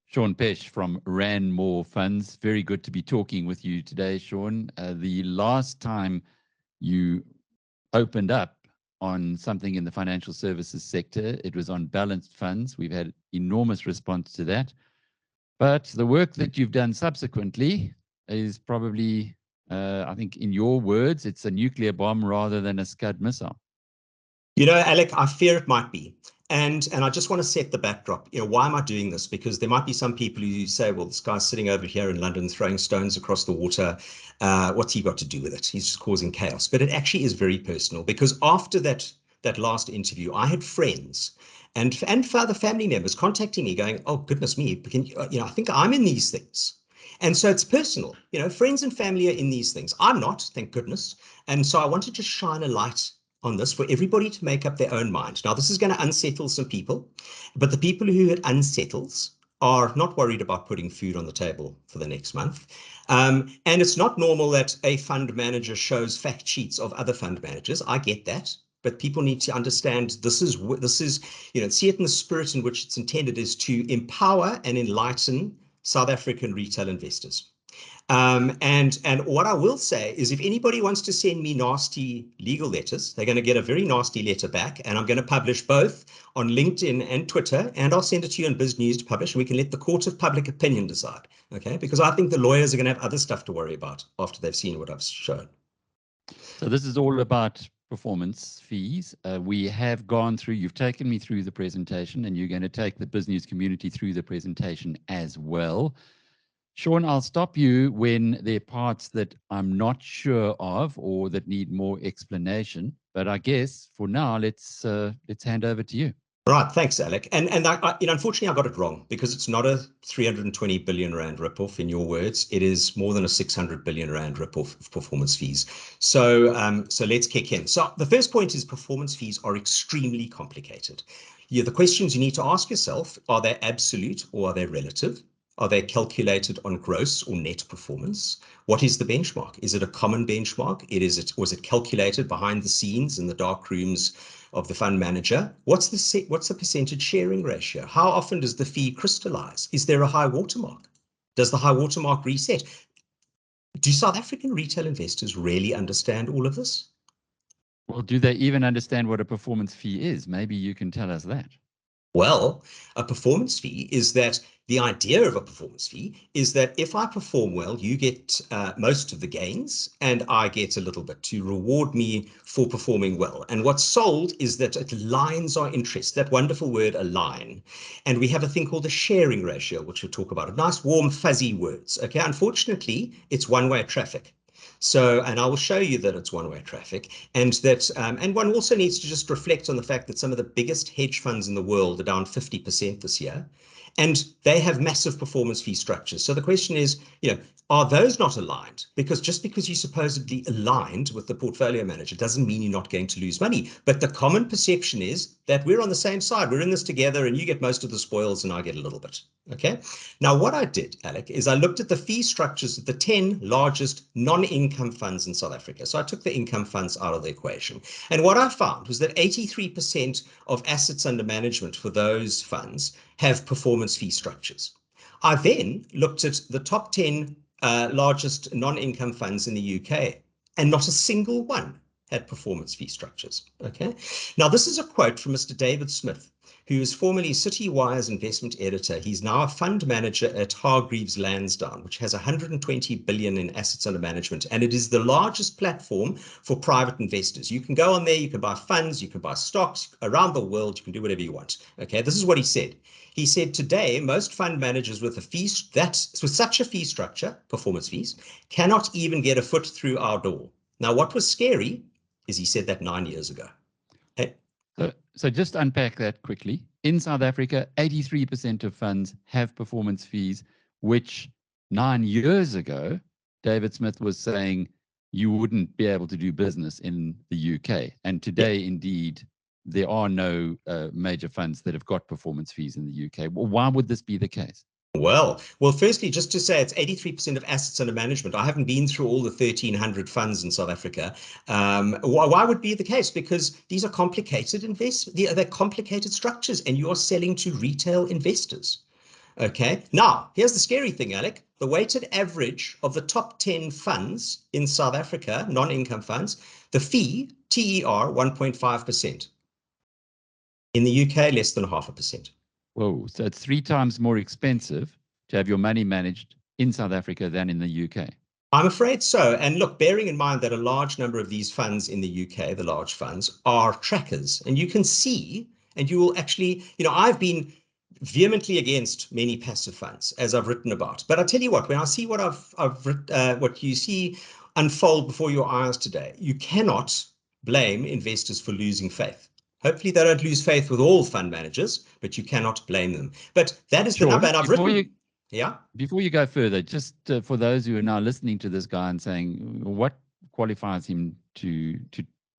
Sean Peche from Ranmore Funds. Very good to be talking with you today, Sean. The last time you opened up on something in the financial services sector, it was on balanced funds. We've had enormous response to that. But the work that you've done subsequently is probably, I think in your words, it's a nuclear bomb rather than a Scud missile. You know, Alec, I fear it might be. And I just want to set the backdrop. You know, why am I doing this? Because there might be some people who say, well, this guy's sitting over here in London throwing stones across the water. What's he got to do with it? He's just causing chaos. But it actually is very personal, because after that last interview, I had friends and other family members contacting me going, oh, goodness me, I think I'm in these things. And so it's personal. You know, friends and family are in these things. I'm not, thank goodness. And so I wanted to shine a light on this for everybody to make up their own mind. Now, this is going to unsettle some people, but the people who it unsettles are not worried about putting food on the table for the next month. And it's not normal that a fund manager shows fact sheets of other fund managers. I get that. But people need to understand this is, see it in the spirit in which it's intended, is to empower and enlighten South African retail investors. And what I will say is, if anybody wants to send me nasty legal letters, they're going to get a very nasty letter back, and I'm going to publish both on LinkedIn and Twitter, and I'll send it to you in Biz News to publish, and we can let the court of public opinion decide, okay? Because I think the lawyers are going to have other stuff to worry about after they've seen what I've shown. So this is all about performance fees. We have gone through, you've taken me through the presentation, and you're going to take the business community through the presentation as well. Sean, I'll stop you when there are parts that I'm not sure of or that need more explanation. But I guess for now, let's hand over to you. Right, thanks, Alec. And unfortunately, I got it wrong, because it's not a 320 billion rand ripoff, in your words. It is more than a 600 billion rand ripoff of performance fees. So let's kick in. So the first point is performance fees are extremely complicated. Yeah, the questions you need to ask yourself: are they absolute or are they relative? Are they calculated on gross or net performance? What is the benchmark? Is it a common benchmark? Was it calculated behind the scenes in the dark rooms of the fund manager? What's the percentage sharing ratio? How often does the fee crystallize? Is there a high watermark? Does the high watermark reset? Do South African retail investors really understand all of this? Well, do they even understand what a performance fee is? Maybe you can tell us that. Well, a performance fee is that the idea of a performance fee is that if I perform well, you get most of the gains, and I get a little bit to reward me for performing well. And what's sold is that it aligns our interests, that wonderful word align. And we have a thing called the sharing ratio, which we'll talk about. Nice, warm, fuzzy words. Okay, unfortunately, it's one-way traffic. So, and I will show you that it's one-way traffic, and that, and one also needs to just reflect on the fact that some of the biggest hedge funds in the world are down 50% this year, and they have massive performance fee structures. So the question is, are those not aligned? Because just because you supposedly aligned with the portfolio manager doesn't mean you're not going to lose money. But the common perception is that we're on the same side. We're in this together, and you get most of the spoils and I get a little bit. Okay. Now, what I did, Alec, is I looked at the fee structures of the 10 largest non-income funds in South Africa. So I took the income funds out of the equation. And what I found was that 83% of assets under management for those funds have performance fee structures. I then looked at the top 10 largest non-income funds in the UK, and not a single one had performance fee structures. Okay. Now, this is a quote from Mr. David Smith, who is formerly Citywire's investment editor. He's now a fund manager at Hargreaves Lansdowne, which has 120 billion in assets under management, and it is the largest platform for private investors. You can go on there, you can buy funds, you can buy stocks around the world, you can do whatever you want. Okay, this is what he said. He said, today, most fund managers with such a fee structure, performance fees, cannot even get a foot through our door. Now, what was scary is he said that 9 years ago. Hey. So just unpack that quickly. In South Africa, 83% of funds have performance fees, which 9 years ago, David Smith was saying you wouldn't be able to do business in the UK. And today, indeed, there are no major funds that have got performance fees in the UK. Well, why would this be the case? Well, firstly, just to say it's 83% of assets under management. I haven't been through all the 1,300 funds in South Africa. Why would be the case? Because these are complicated they're complicated structures, and you are selling to retail investors. Okay. Now, here's the scary thing, Alec. The weighted average of the top 10 funds in South Africa, non-income funds, the fee, TER, 1.5%. In the UK, less than 0.5%. Whoa, so it's 3 times more expensive to have your money managed in South Africa than in the UK. I'm afraid so. And look, bearing in mind that a large number of these funds in the UK, the large funds, are trackers. And you can see, and you will actually, I've been vehemently against many passive funds, as I've written about. But I tell you what, when I see what what you see unfold before your eyes today, you cannot blame investors for losing faith. Hopefully they don't lose faith with all fund managers, but you cannot blame them. But that is the number, and I've written. Yeah. Before you go further, just for those who are now listening to this guy and saying, what qualifies him to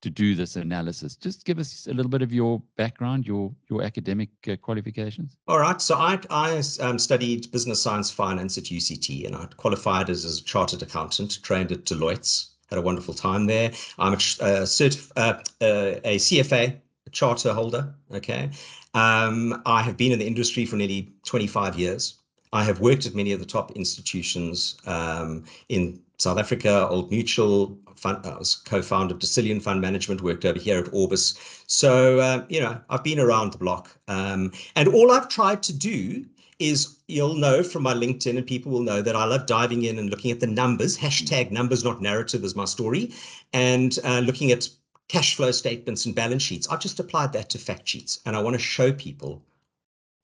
do this analysis? Just give us a little bit of your background, your academic qualifications. All right. So I studied business science finance at UCT, and I qualified as a chartered accountant, trained at Deloitte's, had a wonderful time there. I'm a CFA, a charter holder. Okay. I have been in the industry for nearly 25 years. I have worked at many of the top institutions in South Africa, Old Mutual Fund. I was co-founder of Decillion Fund Management, worked over here at Orbis. So, I've been around the block. And all I've tried to do is, you'll know from my LinkedIn, and people will know that I love diving in and looking at the numbers, hashtag numbers, not narrative is my story, and looking at cash flow statements and balance sheets. I've just applied that to fact sheets, and I want to show people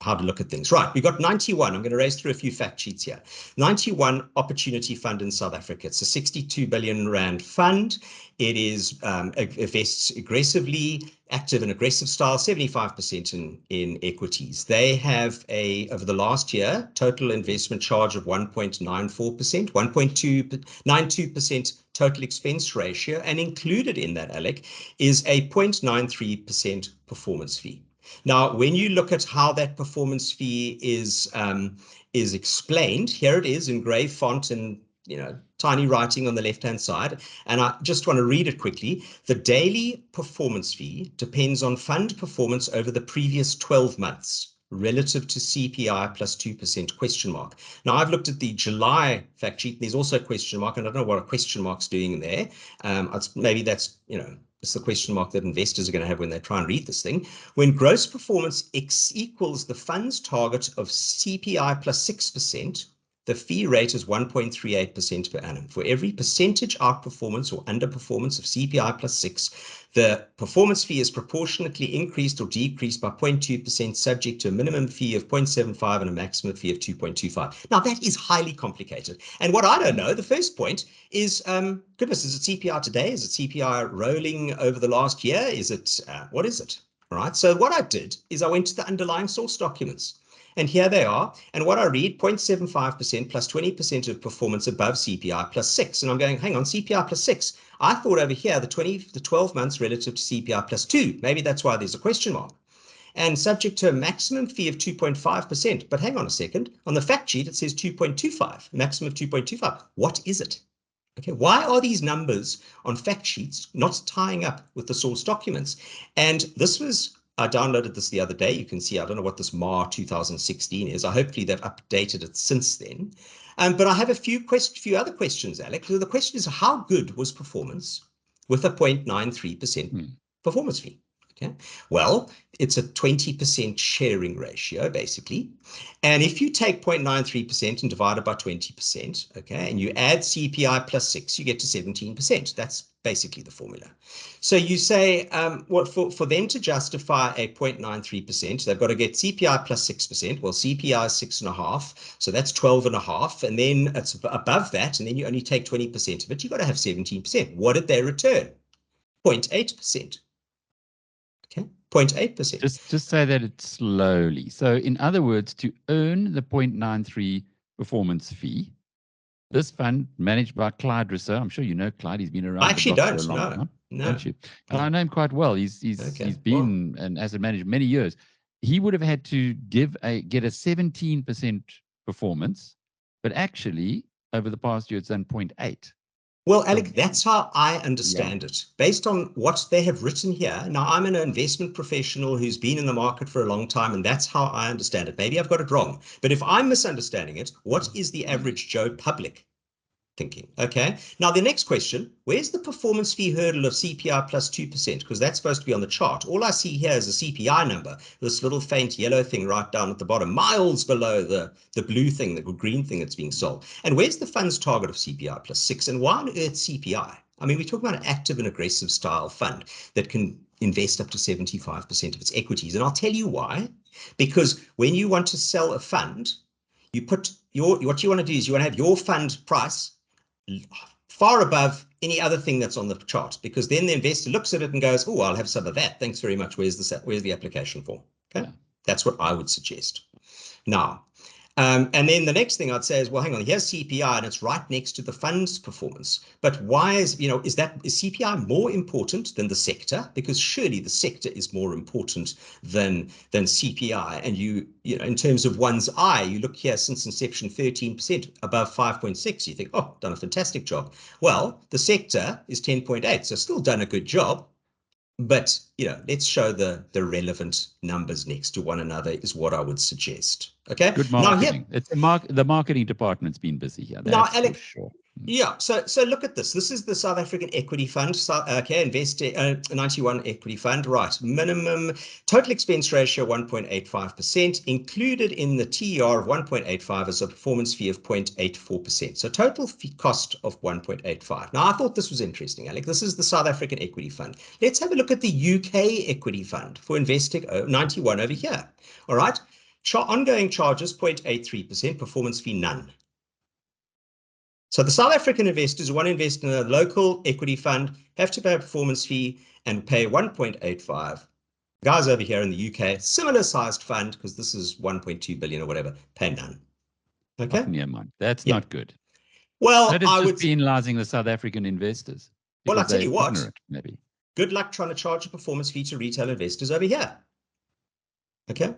how to look at things. Right, we've got 91. I'm going to race through a few fact sheets here. 91 Opportunity Fund in South Africa. It's a 62 billion rand fund. It is invests aggressively, active and aggressive style, 75% in equities. They have over the last year, total investment charge of 1.94%, 1.292% total expense ratio, and included in that, Alec, is a 0.93% performance fee. Now, when you look at how that performance fee is explained, here it is in gray font and tiny writing on the left-hand side, and I just want to read it quickly. The daily performance fee depends on fund performance over the previous 12 months relative to CPI plus 2% question mark. Now, I've looked at the July fact sheet. There's also a question mark, and I don't know what a question mark's doing there. Maybe that's, it's the question mark that investors are going to have when they try and read this thing. When gross performance equals the fund's target of CPI plus 6%, the fee rate is 1.38% per annum. For every percentage outperformance or underperformance of CPI plus 6, the performance fee is proportionately increased or decreased by 0.2%, subject to a minimum fee of 0.75 and a maximum fee of 2.25. Now, that is highly complicated. And what I don't know, the first point is, goodness, is it CPI today? Is it CPI rolling over the last year? Is it, what is it? All right. So what I did is I went to the underlying source documents. And here they are. And what I read, 0.75% plus 20% of performance above CPI plus 6. And I'm going, hang on, CPI plus 6. I thought over here, the 12 months relative to CPI plus 2. Maybe that's why there's a question mark. And subject to a maximum fee of 2.5%. But hang on a second. On the fact sheet, it says 2.25, maximum of 2.25. What is it? Okay, why are these numbers on fact sheets not tying up with the source documents? And this was, I downloaded this the other day. You can see, I don't know what this MAR 2016 is. Hopefully they've updated it since then. But I have a few other questions, Alec. So the question is, how good was performance with a 0.93% performance fee? Okay. Well, it's a 20% sharing ratio, basically. And if you take 0.93% and divide it by 20%, okay, and you add CPI plus 6, you get to 17%. That's basically the formula. So you say, for them to justify a 0.93%, they've got to get CPI plus 6%. Well, CPI is 6.5, so that's 12.5, and then it's above that, and then you only take 20% of it. You've got to have 17%. What did they return? 0.8%. Okay, 0.8%. Just say that it's slowly. So in other words, to earn the 0.93 performance fee, this fund managed by Clyde Rousseau, I'm sure you know Clyde, he's been around I actually the block for a don't long know. time. No. Don't you? I know him quite well. He's been an asset manager many years. He would have had to get a 17% performance, but actually over the past year it's done 0.8. Well, Alec, that's how I understand it, based on what they have written here. Now, I'm an investment professional who's been in the market for a long time, and that's how I understand it. Maybe I've got it wrong, but if I'm misunderstanding it, what is the average Joe public thinking? Okay. Now, the next question, where's the performance fee hurdle of CPI plus 2%? Because that's supposed to be on the chart. All I see here is a CPI number, this little faint yellow thing right down at the bottom, miles below the blue thing, the green thing that's being sold. And where's the fund's target of CPI plus 6? And why on earth CPI? I mean, we talk about an active and aggressive style fund that can invest up to 75% of its equities. And I'll tell you why. Because when you want to sell a fund, you put what you want to do is you want to have your fund price far above any other thing that's on the chart, because then the investor looks at it and goes, oh, I'll have some of that. Thanks very much. Where's the application form? Okay. Yeah. That's what I would suggest. Now, and then the next thing I'd say is, well, hang on, here's CPI and it's right next to the fund's performance. But why is CPI more important than the sector? Because surely the sector is more important than CPI. And you know, in terms of one's eye, you look here since inception, 13% above 5.6. You think, oh, done a fantastic job. Well, the sector is 10.8, so still done a good job. But, you know, let's show the relevant numbers next to one another is what I would suggest. Okay. Good marketing. Now, it's the marketing department's been busy here. That's now, Alec, for sure. Yeah, so look at this. This is the South African Equity Fund, okay, 91 Equity Fund, right? Minimum total expense ratio 1.85%, included in the TER of 1.85 as a performance fee of 0.84%. So total fee cost of 1.85. Now, I thought this was interesting, Alec. This is the South African Equity Fund. Let's have a look at the UK Equity Fund for Investec 91 over here. All right, ongoing charges 0.83%, performance fee none. So the South African investors who want to invest in a local equity fund have to pay a performance fee and pay 1.85. Guys over here in the UK, similar sized fund, because this is 1.2 billion or whatever, pay none. Okay. Near mind. That's not good. Well, that is just penalizing the South African investors. Well, I'll tell you what, ignorant, maybe. Good luck trying to charge a performance fee to retail investors over here. Okay.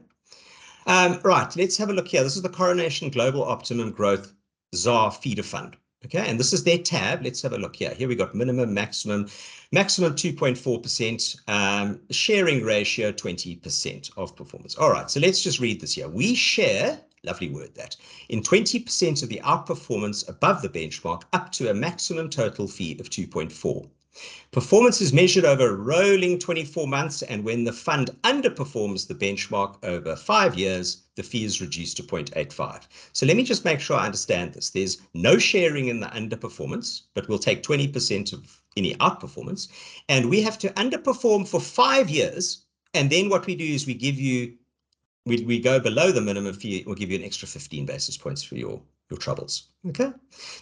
Right, let's have a look here. This is the Coronation Global Optimum Growth ZAR feeder fund. Okay, and this is their tab. Let's have a look here. Here we got minimum, maximum 2.4%, sharing ratio 20% of performance. All right, so let's just read this here. We share, lovely word that, in 20% of the outperformance above the benchmark up to a maximum total fee of 2.4. Performance is measured over a rolling 24 months, and when the fund underperforms the benchmark over 5 years, the fee is reduced to 0.85. So let me just make sure I understand this. There's no sharing in the underperformance, but we'll take 20% of any outperformance, and we have to underperform for 5 years, and then what we do is we give you, we go below the minimum fee, we'll give you an extra 15 basis points for your troubles. Okay,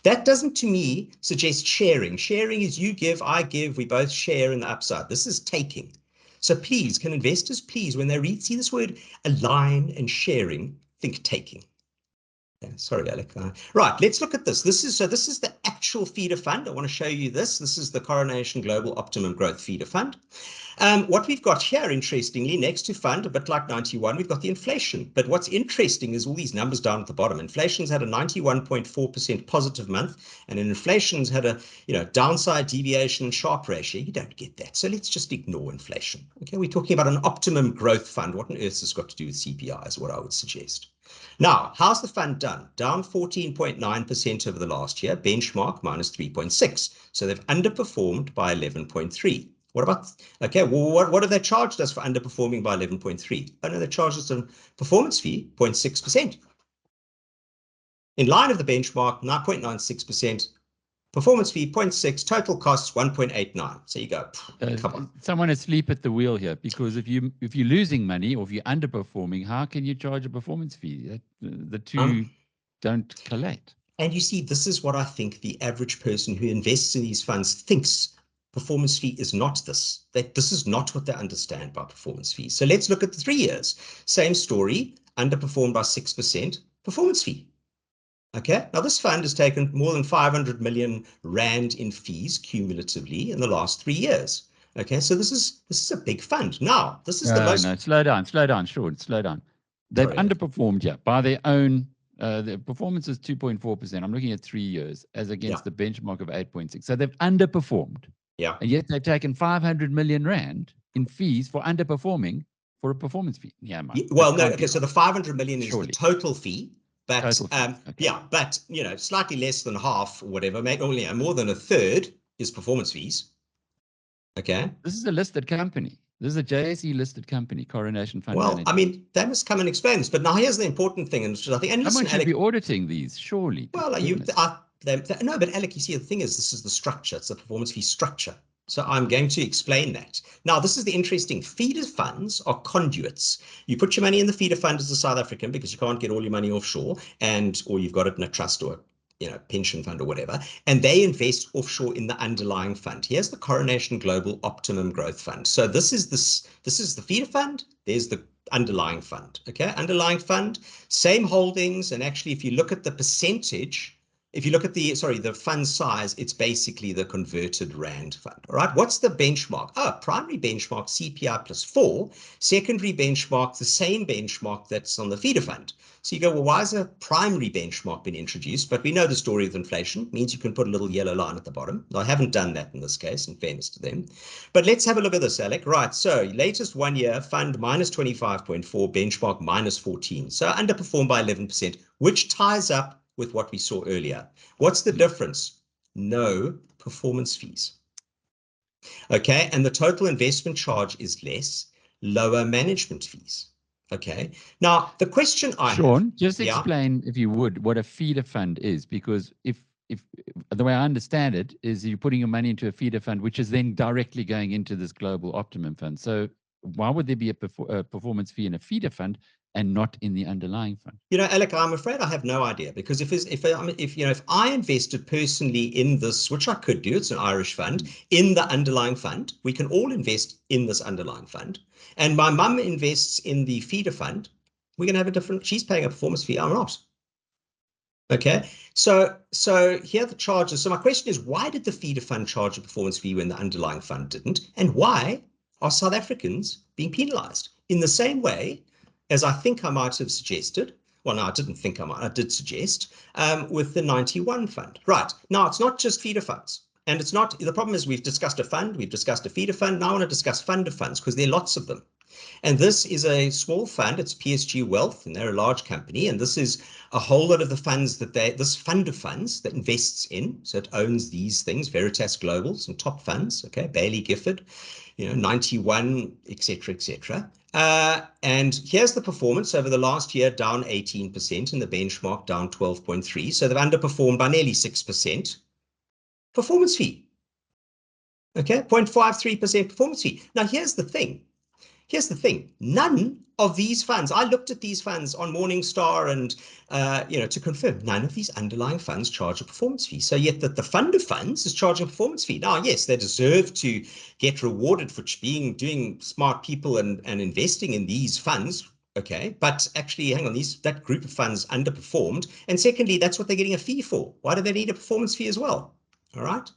that doesn't to me suggest sharing. Sharing is you give, I give, we both share in the upside. This is taking. So please, can investors please, when they see this word align and sharing, think taking. Yeah, sorry, Alec. Right, let's look at this. This is the actual feeder fund. I want to show you this. This is the Coronation Global Optimum Growth Feeder Fund. What we've got here, interestingly, next to fund, a bit like 91, we've got the inflation. But what's interesting is all these numbers down at the bottom. Inflation's had a 91.4% positive month, and inflation's had a downside deviation and Sharpe ratio. You don't get that. So let's just ignore inflation. Okay, we're talking about an optimum growth fund. What on earth has got to do with CPI is what I would suggest. Now, how's the fund done? Down 14.9% over the last year, benchmark minus 3.6. So they've underperformed by 11.3. What about, okay, well, what have they charged us for underperforming by 11.3? Oh, no, they charged us a performance fee, 0.6%. In line of the benchmark, 9.96%. Performance fee, 0.6. Total costs, 1.89. So you go, come on. Someone asleep at the wheel here, because if you're losing money or if you're underperforming, how can you charge a performance fee? The two don't collate. And you see, this is what I think the average person who invests in these funds thinks. Performance fee is not this. This is not what they understand by performance fees. So let's look at the 3 years. Same story, underperformed by 6%, performance fee. Okay, now this fund has taken more than 500 million rand in fees cumulatively in the last 3 years. Okay, so this is a big fund. Now, this is the most... No, slow down, Sean, slow down. They've underperformed, yeah, by their own The performance is 2.4%. I'm looking at 3 years as against Yeah. the benchmark of 8.6. So they've underperformed. Yeah. And yet they've taken 500 million rand in fees for underperforming for a performance fee. Yeah, man. Well, no, okay, so the 500 million is the Surely. total fee, but Total fee. Okay. yeah, but slightly less than half or whatever, maybe only more than a third is performance fees. Okay. This is a listed company. This is a JSE listed company, Coronation Fund Well, I Management. mean, they must come and explain this. But now here's the important thing, and I think, and listen, Someone should Alec, be auditing these, surely. well, no, but Alec, you see, the thing is, this is the structure. It's the performance fee structure. So I'm going to explain that. Now, this is the interesting. Feeder funds are conduits. You put your money in the feeder fund as a South African because you can't get all your money offshore, or you've got it in a trust or pension fund or whatever, and they invest offshore in the underlying fund. Here's the Coronation Global Optimum Growth Fund. So this is the feeder fund. There's the underlying fund. Okay, underlying fund, same holdings, and actually, if you look at the percentage. If you look at the fund size, it's basically the converted rand fund. All right. What's the benchmark? Primary benchmark CPI plus 4. Secondary benchmark, the same benchmark that's on the feeder fund. So you go, well, why has a primary benchmark been introduced? But we know the story of inflation. It means you can put a little yellow line at the bottom. I haven't done that in this case, in fairness to them. But let's have a look at this, Alec. Right. So latest 1 year fund minus 25.4, benchmark minus 14. So underperformed by 11%, which ties up with what we saw earlier. What's the difference? No performance fees. Okay, and the total investment charge is less, lower management fees. Okay, now the question I have. Sean, just explain, if you would, what a feeder fund is, because if the way I understand it is you're putting your money into a feeder fund, which is then directly going into this global optimum fund. So why would there be a performance fee in a feeder fund and not in the underlying fund? Alec, I'm afraid I have no idea, because if I invested personally in this, which I could do, it's an Irish fund, in the underlying fund, we can all invest in this underlying fund, and my mum invests in the feeder fund, we're going to have a different. She's paying a performance fee. I'm not. Okay, so here are the charges. So my question is, why did the feeder fund charge a performance fee when the underlying fund didn't? And why are South Africans being penalized in the same way as I think I might have suggested? Well, no, I didn't think I might. I did suggest with the 91 fund. Right. Now, it's not just feeder funds. And it's not, the problem is we've discussed a fund, we've discussed a feeder fund. Now I want to discuss fund of funds, because there are lots of them. And this is a small fund. It's PSG Wealth, and they're a large company. And this is a whole lot of the funds this fund of funds that invests in. So it owns these things, Veritas Global, some top funds, okay, Bailey Gifford, 91, etc., etc. And here's the performance over the last year, down 18%, and the benchmark down 12.3. So they've underperformed by nearly 6%. Performance fee. Okay, 0.53% performance fee. Now, here's the thing. None of these funds, I looked at these funds on Morningstar and, to confirm, none of these underlying funds charge a performance fee. So yet that the fund of funds is charging a performance fee. Now, yes, they deserve to get rewarded for doing smart people and investing in these funds. Okay, but actually, hang on, that group of funds underperformed. And secondly, that's what they're getting a fee for. Why do they need a performance fee as well? All right.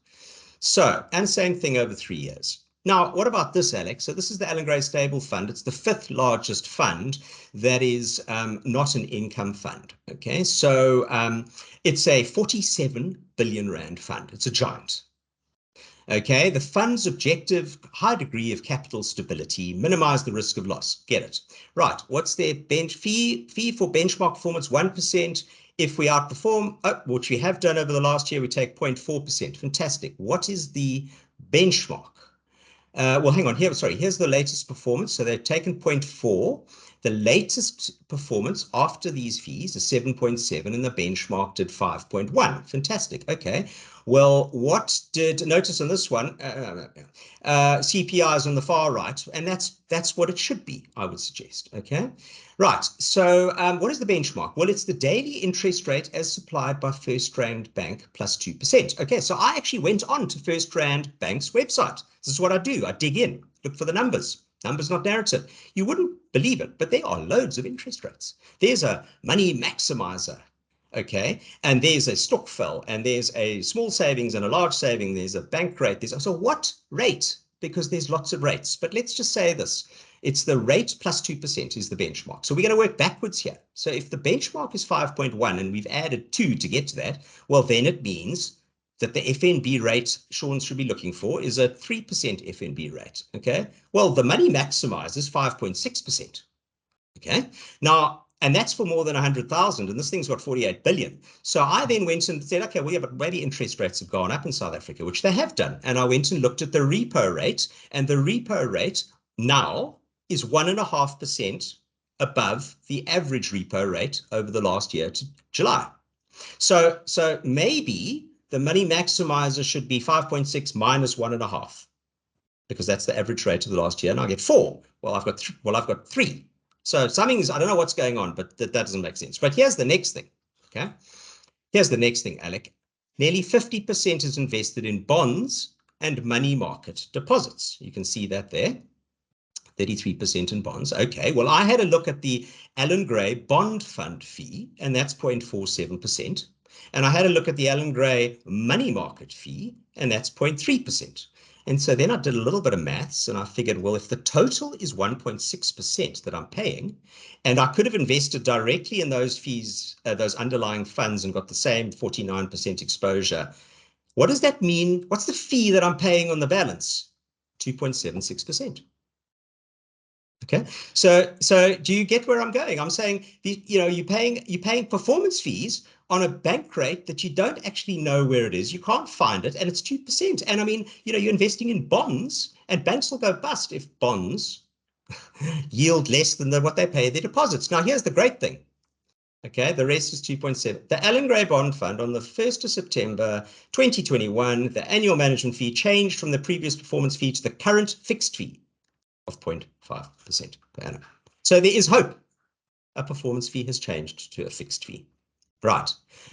So, and same thing over 3 years. Now, what about this, Alex? So this is the Allan Gray Stable Fund. It's the 5th largest fund that is not an income fund. Okay, so it's a 47 billion rand fund. It's a giant. Okay, the fund's objective, high degree of capital stability, minimize the risk of loss. Get it? Right. What's their fee for benchmark performance? 1%. If we outperform, which we have done over the last year, we take 0.4%. Fantastic. What is the benchmark? Well, hang on here. Sorry, here's the latest performance. So they've taken 0.4. The latest performance after these fees is 7.7, and the benchmark did 5.1. Fantastic. Okay. Well, notice on this one, CPI is on the far right, and that's what it should be, I would suggest. Okay. Right. So what is the benchmark? Well, it's the daily interest rate as supplied by First Rand Bank plus 2%. Okay. So I actually went on to First Rand Bank's website. This is what I do. I dig in, look for the numbers. Numbers, not narrative. You wouldn't believe it, but there are loads of interest rates. There's a money maximizer. Okay, and there's a stokvel, and there's a small savings and a large saving. There's a bank rate. So what rate? Because there's lots of rates. But let's just say this. It's the rate plus 2% is the benchmark. So we're going to work backwards here. So if the benchmark is 5.1 and we've added 2 to get to that, well, then it means that the FNB rate Sean should be looking for is a 3% FNB rate. Okay. Well, the money maximizer is 5.6%. Okay. Now, and that's for more than 100,000, and this thing's got 48 billion. So I then went and said, okay, well, yeah, but maybe interest rates have gone up in South Africa, which they have done. And I went and looked at the repo rate, and the repo rate now is 1.5% above the average repo rate over the last year to July. So maybe the money maximizer should be 5.6 minus 1.5, because that's the average rate of the last year, and I get 4. Well, I've got 3. So something's, I don't know what's going on, but that doesn't make sense. But here's the next thing, okay? Here's the next thing, Alec. Nearly 50% is invested in bonds and money market deposits. You can see that there, 33% in bonds. Okay, well, I had a look at the Allan Gray bond fund fee, and that's 0.47%. And I had a look at the Allan Gray money market fee, and that's 0.3%. And so then I did a little bit of maths, and I figured, well, if the total is 1.6% that I'm paying, and I could have invested directly in those fees, those underlying funds, and got the same 49% exposure, what does that mean? What's the fee that I'm paying on the balance? 2.76%. Okay, so do you get where I'm going? I'm saying, you're paying performance fees on a bank rate that you don't actually know where it is. You can't find it, and it's 2%. And I mean, you're investing in bonds, and banks will go bust if bonds yield less than what they pay their deposits. Now, here's the great thing. Okay, the rest is 2.7. The Allan Gray Bond Fund on the 1st of September 2021, the annual management fee changed from the previous performance fee to the current fixed fee of 0.5% per annum. So there is hope. A performance fee has changed to a fixed fee. Right.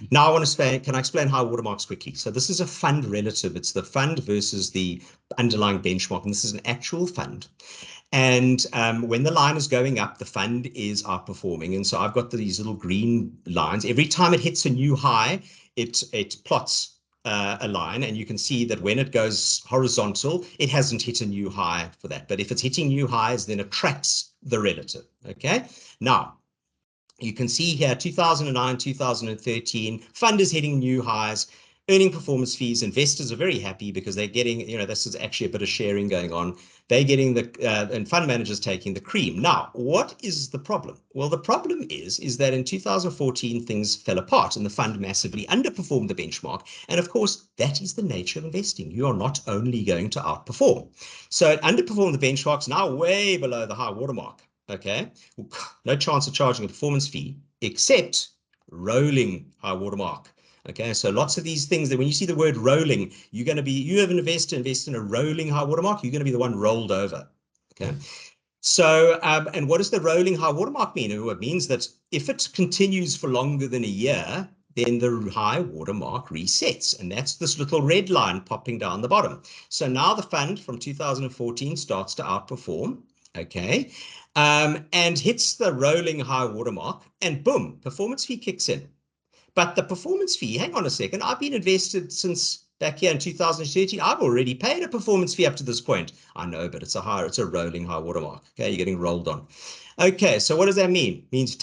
Now I want to explain, can I explain high watermarks quickly? So this is a fund relative. It's the fund versus the underlying benchmark. And this is an actual fund. And when the line is going up, the fund is outperforming. And so I've got these little green lines. Every time it hits a new high, it plots a line, and you can see that when it goes horizontal, it hasn't hit a new high for that. But if it's hitting new highs, then it tracks the relative. Okay. Now, you can see here 2009, 2013, fund is hitting new highs, earning performance fees. Investors are very happy because they're getting, this is actually a bit of sharing going on. They're getting and fund managers taking the cream. Now, what is the problem? Well, the problem is that in 2014, things fell apart and the fund massively underperformed the benchmark. And of course, that is the nature of investing. You are not only going to outperform. So it underperformed the benchmarks, now way below the high watermark. Okay, no chance of charging a performance fee except rolling high watermark. Okay, so lots of these things that when you see the word rolling, you have an investor invest in a rolling high watermark, you're going to be the one rolled over. Okay, so and what does the rolling high watermark mean? It means that if it continues for longer than a year, then the high watermark resets, and that's this little red line popping down the bottom. So now the fund from 2014 starts to outperform. Okay, and hits the rolling high watermark, and boom, performance fee kicks in. But the performance fee, hang on a second, I've been invested since back here in 2013. I've already paid a performance fee up to this point. I know, but it's a rolling high watermark. Okay, you're getting rolled on. Okay, so what does that mean? It means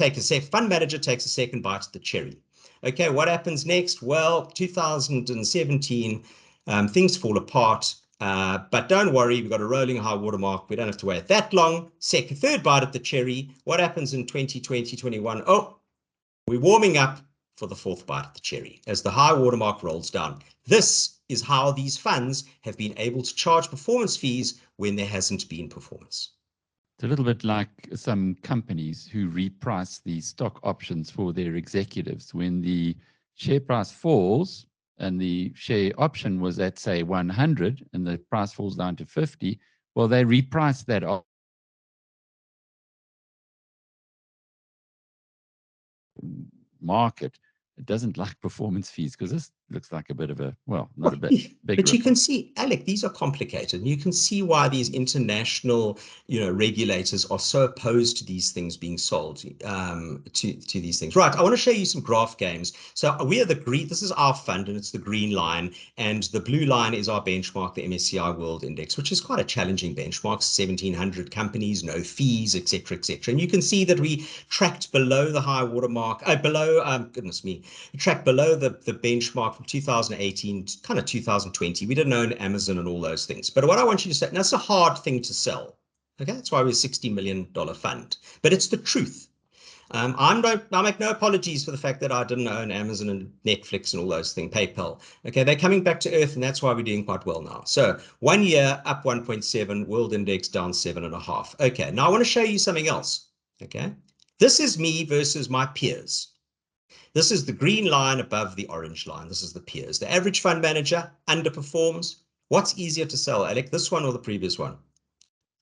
fund manager takes a second bite at the cherry. Okay, what happens next? Well, 2017, things fall apart. But don't worry, we've got a rolling high watermark. We don't have to wait that long. Third bite at the cherry. What happens in 2020, 21? Oh, we're warming up for the fourth bite at the cherry as the high watermark rolls down. This is how these funds have been able to charge performance fees when there hasn't been performance. It's a little bit like some companies who reprice the stock options for their executives. When the share price falls and the share option was at, say, 100 and the price falls down to 50, well, they reprice that market. It doesn't like performance fees because this looks like a bit of a, well, not a bit, big But you rip can off. see, Alec, these are complicated. And you can see why these international, regulators are so opposed to these things being sold, to these things. Right, I want to show you some graph games. So we are the green, this is our fund, and it's the green line. And the blue line is our benchmark, the MSCI World Index, which is quite a challenging benchmark, 1,700 companies, no fees, etc., etc. And you can see that we tracked below the high water mark, goodness me, we tracked below the benchmark from 2018 to kind of 2020. We didn't own Amazon and all those things. But what I want you to say, and that's a hard thing to sell. Okay, that's why we're a $60 million fund. But it's the truth. I make no apologies for the fact that I didn't own Amazon and Netflix and all those things, PayPal. Okay, they're coming back to earth, and that's why we're doing quite well now. So 1 year up 1.7, world index down 7.5. Okay, now I want to show you something else. Okay, this is me versus my peers. This is the green line above the orange line. This is the peers. The average fund manager underperforms. What's easier to sell, Alec, this one or the previous one?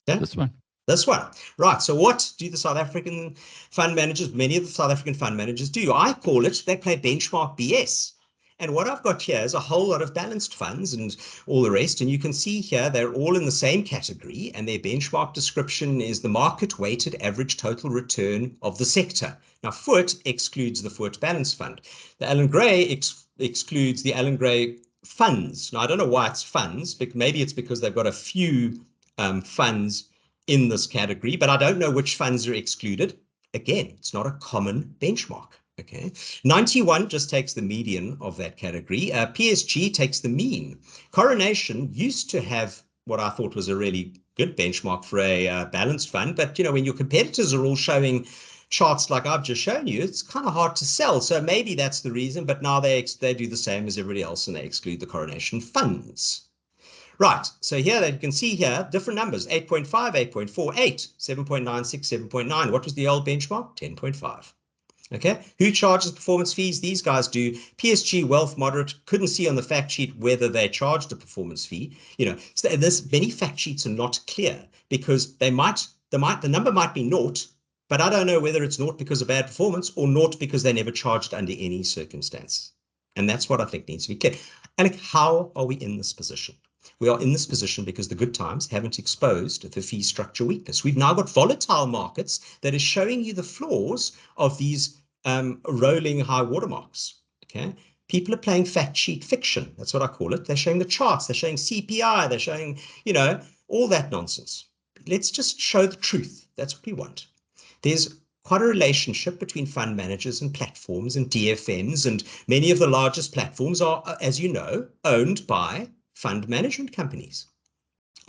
Okay? This one. This one. Right. So what do the South African fund managers, many of the South African fund managers do? I call it, they play benchmark BS. And what I've got here is a whole lot of balanced funds and all the rest. And you can see here, they're all in the same category. And their benchmark description is the market weighted average total return of the sector. Now, FOOT excludes the FOOT Balance Fund. The Allan Gray excludes the Allan Gray funds. Now, I don't know why it's funds, but maybe it's because they've got a few funds in this category, but I don't know which funds are excluded. Again, it's not a common benchmark. Okay, 91 just takes the median of that category. PSG takes the mean. Coronation used to have what I thought was a really good benchmark for a balanced fund, but when your competitors are all showing charts like I've just shown you, it's kind of hard to sell. So maybe that's the reason, but now they do the same as everybody else and they exclude the Coronation funds. Right, so here you can see here different numbers, 8.5, 8.4, 8, 7.96, 7.9. What was the old benchmark? 10.5. Okay, who charges performance fees? These guys do. PSG, Wealth, Moderate, couldn't see on the fact sheet whether they charged a performance fee. So many fact sheets are not clear because the number might be naught, but I don't know whether it's naught because of bad performance or naught because they never charged under any circumstance. And that's what I think needs to be clear. Alec, how are we in this position? We are in this position because the good times haven't exposed the fee structure weakness. We've now got volatile markets that is showing you the flaws of these rolling high watermarks. Okay, people are playing fact sheet fiction. That's what I call it. They're showing the charts. They're showing CPI. They're showing, all that nonsense. Let's just show the truth. That's what we want. There's quite a relationship between fund managers and platforms and DFMs, and many of the largest platforms are, as you know, owned by fund management companies.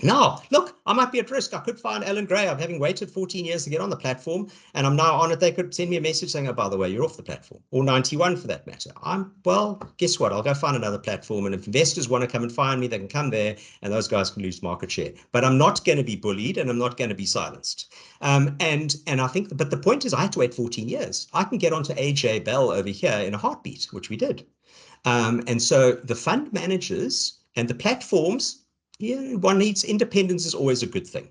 Now, look, I might be at risk. I could find Allan Gray. I'm having waited 14 years to get on the platform, and I'm now on it. They could send me a message saying, oh, by the way, you're off the platform, or 91 for that matter. Well, guess what? I'll go find another platform, and if investors want to come and find me, they can come there, and those guys can lose market share. But I'm not going to be bullied, and I'm not going to be silenced. And I think, but the point is I had to wait 14 years. I can get onto AJ Bell over here in a heartbeat, which we did. And so the fund managers and the platforms, one needs independence is always a good thing.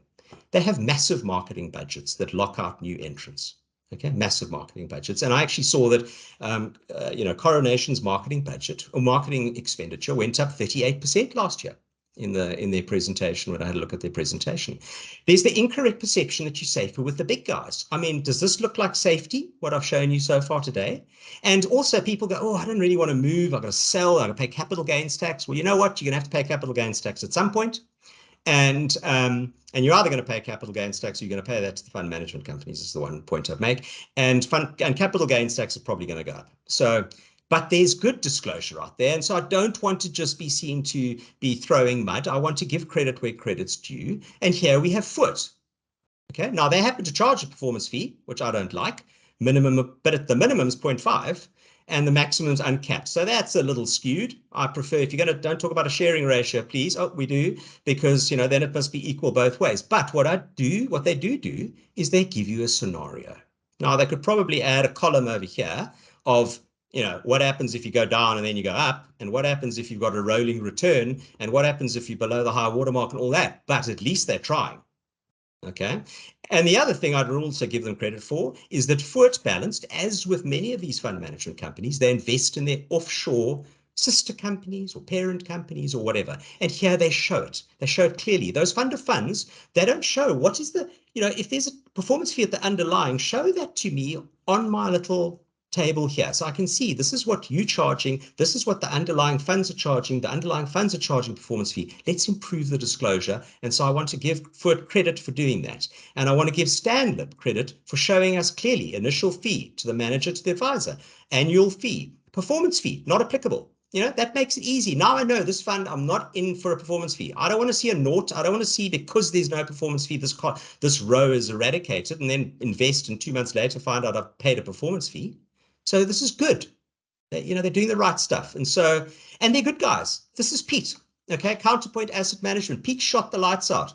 They have massive marketing budgets that lock out new entrants. Okay, massive marketing budgets. And I actually saw that, Coronation's marketing budget or marketing expenditure went up 38% last year in their presentation when I had a look at their presentation. There's the incorrect perception that you're safer with the big guys. I mean, does this look like safety, what I've shown you so far today? And also people go, oh, I don't really want to move. I've got to sell. I've got to pay capital gains tax. Well, you know what? You're going to have to pay capital gains tax at some point. And you're either going to pay capital gains tax or you're going to pay that to the fund management companies is the one point I'd make. And capital gains tax is probably going to go up. So, but there's good disclosure out there. And so I don't want to just be seen to be throwing mud. I want to give credit where credit's due. And here we have FOOT. Okay, now they happen to charge a performance fee, which I don't like, but at the minimum is 0.5 and the maximum is uncapped. So that's a little skewed. I prefer, if you're going to, don't talk about a sharing ratio, please. Oh, we do, because, then it must be equal both ways. But what they do is they give you a scenario. Now, they could probably add a column over here of, what happens if you go down and then you go up, and what happens if you've got a rolling return, and what happens if you're below the high watermark and all that. But at least they're trying. Okay. And the other thing I'd also give them credit for is that FOOT Balanced, as with many of these fund management companies, they invest in their offshore sister companies or parent companies or whatever. And here they show it. They show it clearly. Those fund of funds, they don't show what is the, if there's a performance fee at the underlying, show that to me on my little table here. So I can see this is what you're charging. This is what the underlying funds are charging. The underlying funds are charging performance fee. Let's improve the disclosure. And so I want to give Foot credit for doing that. And I want to give Stanlip credit for showing us clearly initial fee to the manager, to the advisor, annual fee, performance fee, not applicable. That makes it easy. Now I know this fund, I'm not in for a performance fee. I don't want to see a naught. I don't want to see, because there's no performance fee, this row is eradicated, and then invest and 2 months later find out I've paid a performance fee. So this is good. They're doing the right stuff. And they're good guys. This is Pete. Okay, Counterpoint Asset Management. Pete shot the lights out.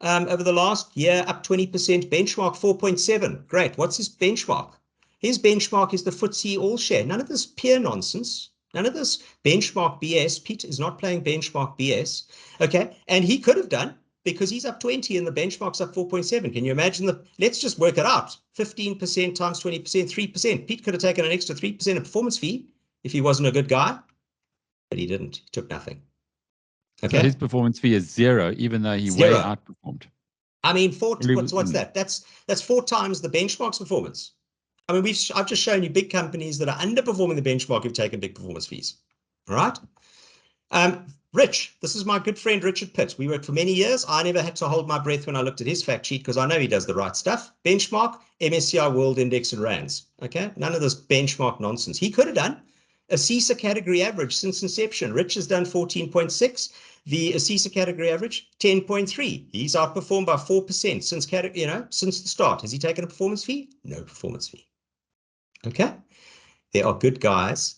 Over the last year, up 20%, benchmark 4.7. Great. What's his benchmark? His benchmark is the FTSE All Share. None of this peer nonsense. None of this benchmark BS. Pete is not playing benchmark BS. Okay, and he could have done, because he's up 20 and the benchmark's up 4.7. Can you imagine let's just work it out. 15% times 20%, 3%. Pete could have taken an extra 3% of performance fee if he wasn't a good guy, but he didn't. He took nothing. Okay. So his performance fee is 0, even though he Zero. way outperformed. I mean, what's that? That's 4 times the benchmark's performance. I mean, I've just shown you big companies that are underperforming the benchmark who've taken big performance fees. All right. Rich, this is my good friend Richard Pitt. We worked for many years. I never had to hold my breath when I looked at his fact sheet, because I know he does the right stuff. Benchmark, MSCI World Index and Rands. Okay, none of this benchmark nonsense. He could have done a CISA category average since inception. Rich has done 14.6. The CISA category average 10.3. He's outperformed by 4% since the start. Has he taken a performance fee? No performance fee. Okay, there are good guys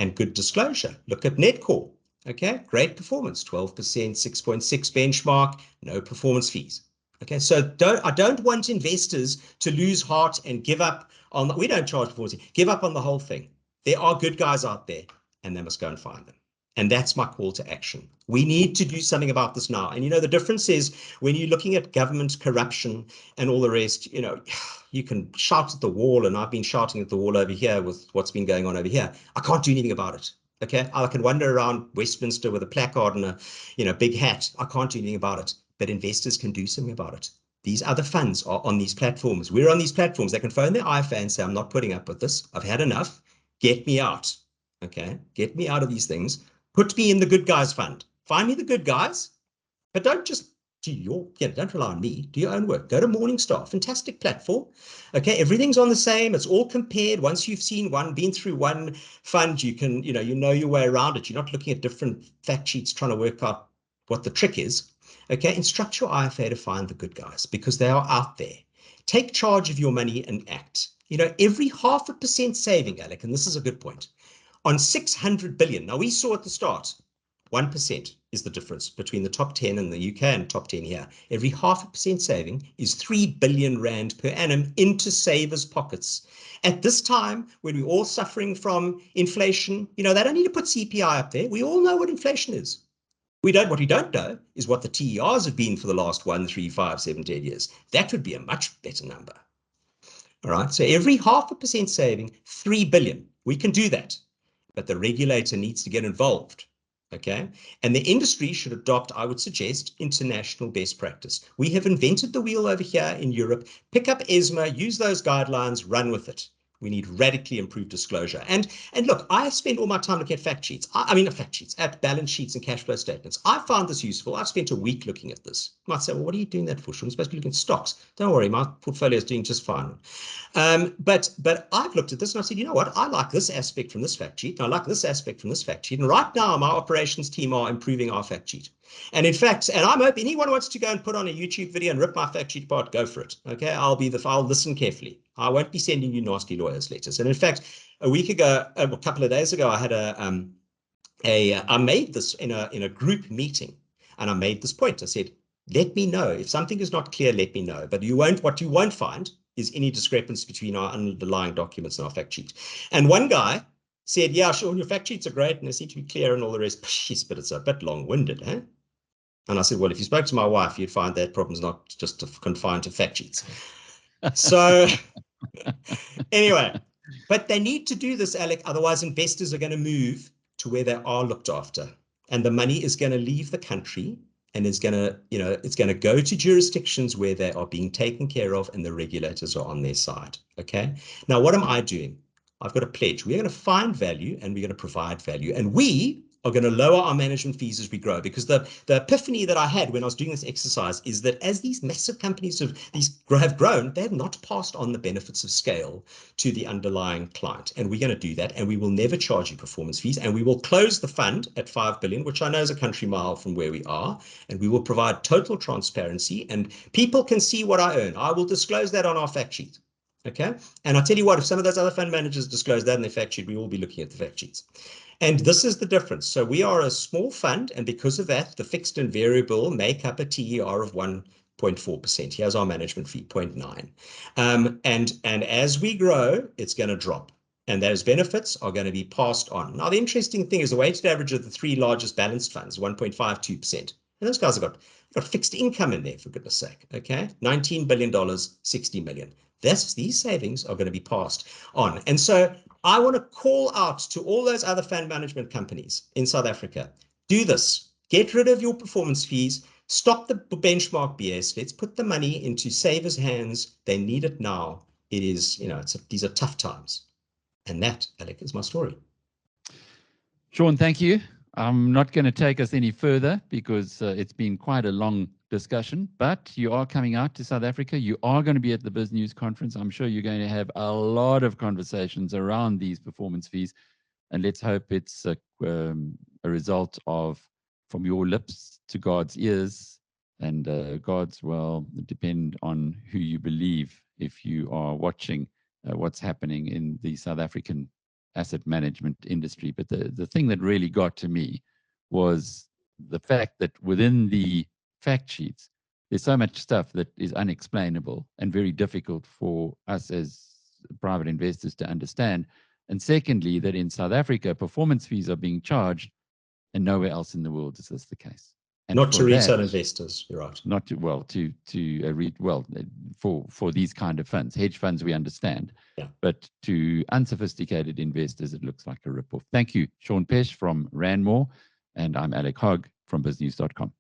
and good disclosure. Look at Netcore. Okay, great performance, 12%, 6.6 benchmark, no performance fees. Okay, so I don't want investors to lose heart and give up on, we don't charge performance fees, give up on the whole thing. There are good guys out there, and they must go and find them. And that's my call to action. We need to do something about this now. And the difference is, when you're looking at government corruption and all the rest, you can shout at the wall, and I've been shouting at the wall over here with what's been going on over here. I can't do anything about it. Okay, I can wander around Westminster with a placard and a big hat. I can't do anything about it, but investors can do something about it. These other funds are on these platforms. We're on these platforms. They can phone their IFA and say, I'm not putting up with this. I've had enough. Get me out. Okay, get me out of these things. Put me in the good guys fund. Find me the good guys, but don't just don't rely on me. Do your own work. Go to Morningstar, fantastic platform. Okay, everything's on the same. It's all compared. Once you've been through one fund, you can, you know your way around it. You're not looking at different fact sheets trying to work out what the trick is. Okay, instruct your IFA to find the good guys, because they are out there. Take charge of your money and act. Every 0.5% saving, Alec, and this is a good point, on 600 billion. Now, we saw at the start, 1% is the difference between the top 10 in the UK and top 10 here. Every 0.5% saving is 3 billion rand per annum into savers' pockets. At this time, when we're all suffering from inflation, they don't need to put CPI up there. We all know what inflation is. What we don't know is what the TERs have been for the last 1, 3, 5, 7, 10 years. That would be a much better number. All right, so every 0.5% saving, 3 billion. We can do that, but the regulator needs to get involved. Okay, and the industry should adopt, I would suggest, international best practice. We have invented the wheel over here in Europe. Pick up ESMA, use those guidelines, run with it. We need radically improved disclosure. And look, I spend all my time looking at fact sheets. At balance sheets and cash flow statements. I found this useful. I've spent a week looking at this. You might say, well, what are you doing that for? I'm supposed to be looking at stocks. Don't worry, my portfolio is doing just fine. But I've looked at this and I said, you know what? I like this aspect from this fact sheet. And I like this aspect from this fact sheet. And right now, my operations team are improving our fact sheet. And in fact, and I'm open, anyone wants to go and put on a YouTube video and rip my fact sheet apart, go for it. Okay, I'll listen carefully. I won't be sending you nasty lawyers letters. And in fact, a couple of days ago, I had I made this in a group meeting, and I made this point. I said, let me know if something is not clear. Let me know. But what you won't find is any discrepancy between our underlying documents and our fact sheet. And one guy said, yeah, sure, your fact sheets are great and they seem to be clear and all the rest. Jeez, but it's a bit long-winded, eh? And I said, well, if you spoke to my wife, you'd find that problem's not just confined to fact sheets. So anyway, but they need to do this, Alec. Otherwise, investors are going to move to where they are looked after. And the money is going to leave the country and is going to, it's going to go to jurisdictions where they are being taken care of and the regulators are on their side. Okay. Now, what am I doing? I've got a pledge. We're going to find value and we're going to provide value. And we are going to lower our management fees as we grow, because the epiphany that I had when I was doing this exercise is that as these massive companies have grown, they have not passed on the benefits of scale to the underlying client. And we're going to do that. And we will never charge you performance fees. And we will close the fund at 5 billion, which I know is a country mile from where we are. And we will provide total transparency and people can see what I earn. I will disclose that on our fact sheet. Okay. And I'll tell you what, if some of those other fund managers disclose that in their fact sheet, we will be looking at the fact sheets. And this is the difference. So we are a small fund, and because of that, the fixed and variable make up a TER of 1.4%. Here's our management fee, 0.9. And as we grow, it's going to drop. And those benefits are going to be passed on. Now, the interesting thing is the weighted average of the three largest balanced funds, 1.52%. And those guys have got fixed income in there, for goodness sake. Okay, $19 billion, 60 million. These savings are going to be passed on. And so I want to call out to all those other fund management companies in South Africa. Do this. Get rid of your performance fees. Stop the benchmark BS. Let's put the money into savers' hands. They need it now. It is, these are tough times. And that, Alec, is my story. Sean, thank you. I'm not going to take us any further because it's been quite a long discussion, but you are coming out to South Africa. You are going to be at the Biz News conference. I'm sure you're going to have a lot of conversations around these performance fees, and let's hope it's a result of from your lips to God's ears, and God's, well, depend on who you believe if you are watching what's happening in the South African asset management industry. But the thing that really got to me was the fact that within the fact sheets, there's so much stuff that is unexplainable and very difficult for us as private investors to understand. And secondly, that in South Africa, performance fees are being charged, and nowhere else in the world is this the case. And not to retail investors, you're right. Not to, well, for these kind of funds, hedge funds, we understand. Yeah. But to unsophisticated investors, it looks like a ripoff. Thank you, Sean Peche from Ranmore, and I'm Alec Hogg from biznews.com.